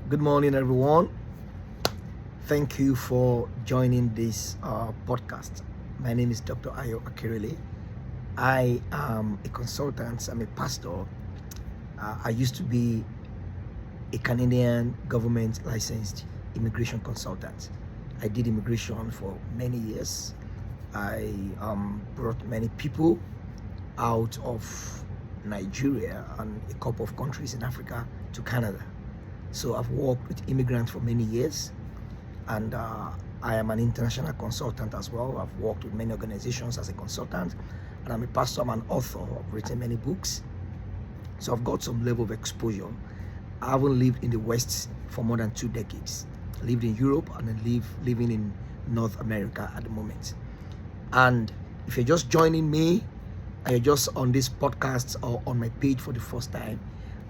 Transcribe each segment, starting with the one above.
Good morning, everyone. Thank you for joining this podcast. My name is Dr. Ayo Akirele. I am a consultant, I'm a pastor. I used to be a Canadian government licensed immigration consultant. I did immigration for many years. I brought many people out of Nigeria and a couple of countries in Africa to Canada. So I've worked with immigrants for many years, and I am an international consultant as well. I've worked with many organizations as a consultant, and I'm a pastor, I'm an author. I've written many books. So I've got some level of exposure. I haven't lived in the West for more than 2 decades. I lived in Europe and then living in North America at the moment. And if you're just joining me, and you're just on this podcast or on my page for the first time,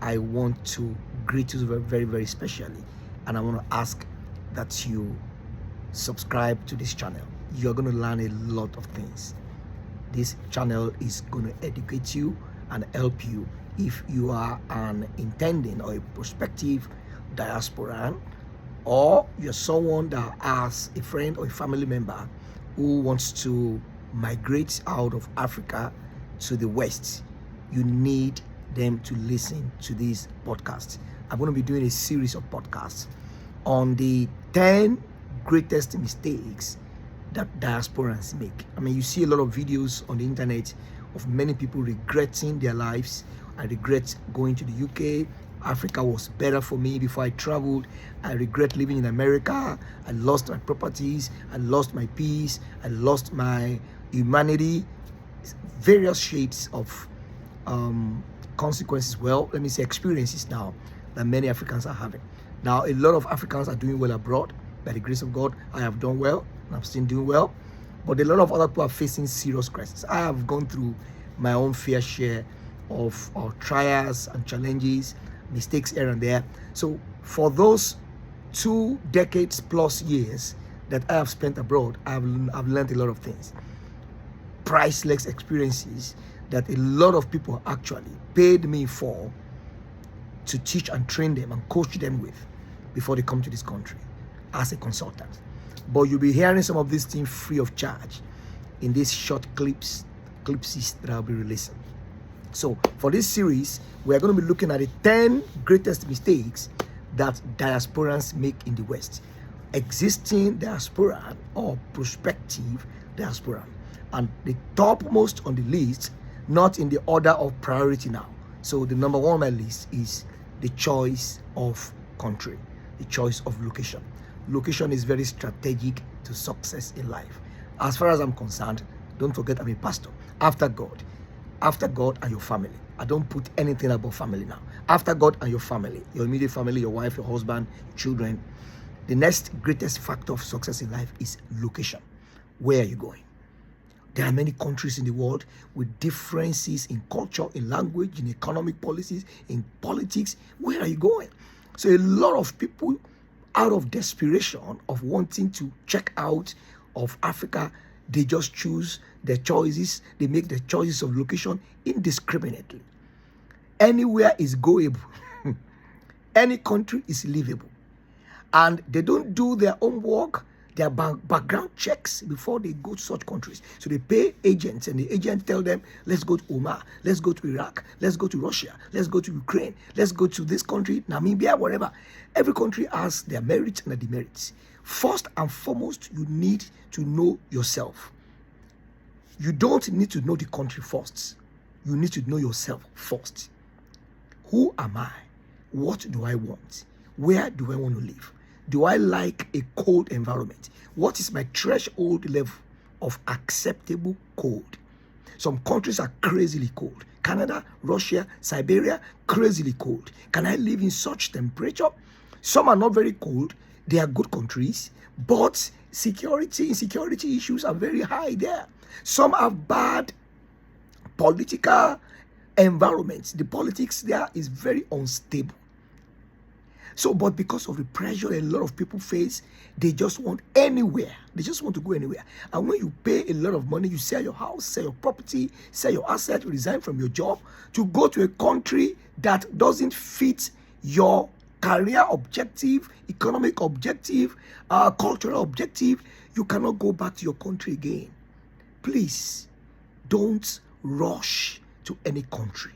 I want to greet you very, very specially. And I want to ask that you subscribe to this channel. You're going to learn a lot of things. This channel is going to educate you and help you if you are an intending or a prospective diasporan, or you're someone that has a friend or a family member who wants to migrate out of Africa to the West. You need them to listen to this podcast. I'm going to be doing a series of podcasts on the 10 greatest mistakes that diasporans make. I mean, you see a lot of videos on the internet of many people regretting their lives. I regret going to the UK. Africa was better for me before I traveled. I regret living in America. I lost my properties. I lost my peace. I lost my humanity. Various shades of consequences, let me say experiences now that many Africans are having. Now, a lot of Africans are doing well abroad. By the grace of God, I have done well, and I'm still doing well. But a lot of other people are facing serious crises. I have gone through my own fair share of trials and challenges, mistakes here and there. So for those 2 decades plus years that I have spent abroad, I've learned a lot of things. Priceless experiences that a lot of people actually paid me for to teach and train them and coach them with before they come to this country as a consultant. But you'll be hearing some of these things free of charge in these short clips that I'll be releasing. So for this series, we're going to be looking at the 10 greatest mistakes that diasporans make in the West. Existing diasporan or prospective diasporan. And the topmost on the list, not in the order of priority now. So the number one on my list is the choice of country, the choice of location. Location is very strategic to success in life. As far as I'm concerned, don't forget I'm a pastor. After God and your family. I don't put anything about family now. After God and your family, your immediate family, your wife, your husband, children, the next greatest factor of success in life is location. Where are you going? There are many countries in the world with differences in culture, in language, in economic policies, in politics. Where are you going? So a lot of people, out of desperation of wanting to check out of Africa, they just choose their choices. They make the choices of location indiscriminately. Anywhere is goable. Any country is livable. And they don't do their own work, their background checks before they go to such countries. So they pay agents, and the agents tell them, let's go to Oman, let's go to Iraq, let's go to Russia, let's go to Ukraine, let's go to this country, Namibia, whatever. Every country has their merits and their demerits. First and foremost, you need to know yourself. You don't need to know the country first. You need to know yourself first. Who am I? What do I want? Where do I want to live? Do I like a cold environment? What is my threshold level of acceptable cold? Some countries are crazily cold. Canada, Russia, Siberia, crazily cold. Can I live in such temperature? Some are not very cold. They are good countries, but insecurity issues are very high there. Some have bad political environments. The politics there is very unstable. So, but because of the pressure a lot of people face, they just want anywhere. They just want to go anywhere. And when you pay a lot of money, you sell your house, sell your property, sell your asset, resign from your job to go to a country that doesn't fit your career objective, economic objective, cultural objective, you cannot go back to your country again. Please don't rush to any country.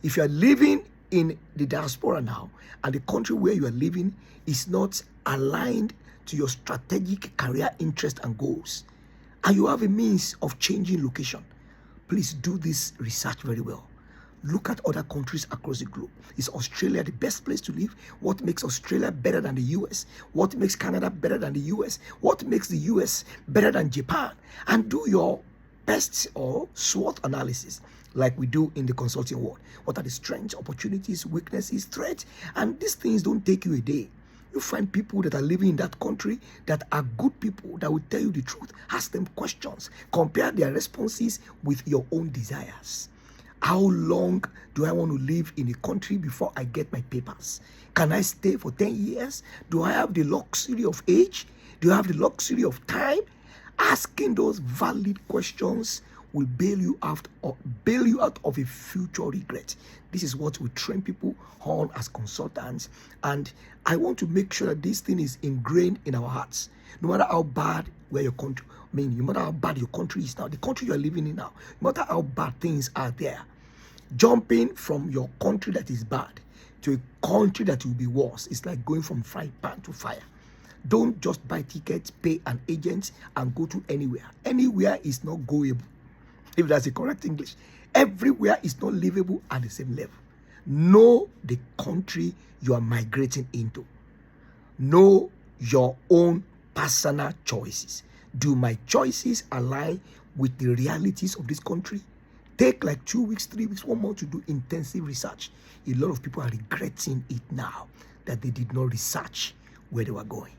If you are living in the diaspora now and the country where you are living is not aligned to your strategic career interest and goals, and you have a means of changing location, please do this research very well. Look at other countries across the globe. Is Australia the best place to live? What makes Australia better than the US? What makes Canada better than the US? What makes the US better than Japan? And do your best or SWOT analysis like we do in the consulting world. What are the strengths, opportunities, weaknesses, threats? And these things don't take you a day. You find people that are living in that country that are good people that will tell you the truth. Ask them questions. Compare their responses with your own desires. How long do I want to live in a country before I get my papers? Can I stay for 10 years? Do I have the luxury of age? Do I have the luxury of time? Asking those valid questions will bail you out of a future regret. This is what we train people on as consultants, and I want to make sure that this thing is ingrained in our hearts. No matter how bad where your country, no matter how bad your country is now, the country you are living in now, no matter how bad things are there, jumping from your country that is bad to a country that will be worse is like going from frying pan to fire. Don't just buy tickets, pay an agent, and go to anywhere. Anywhere is not goable, if that's the correct English. Everywhere is not livable at the same level. Know the country you are migrating into. Know your own personal choices. Do my choices align with the realities of this country? Take like 2 weeks, 3 weeks, 1 month to do intensive research. A lot of people are regretting it now that they did not research where they were going.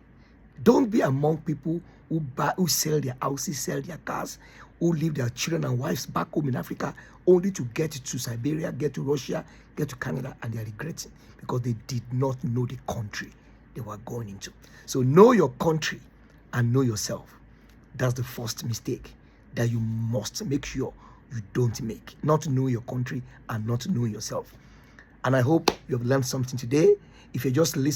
Don't be among people who sell their houses, sell their cars, who leave their children and wives back home in Africa only to get to Siberia, get to Russia, get to Canada, and they are regretting because they did not know the country they were going into. So know your country and know yourself. That's the first mistake that you must make sure you don't make. Not know your country and not know yourself. And I hope you have learned something today. If you're just listening,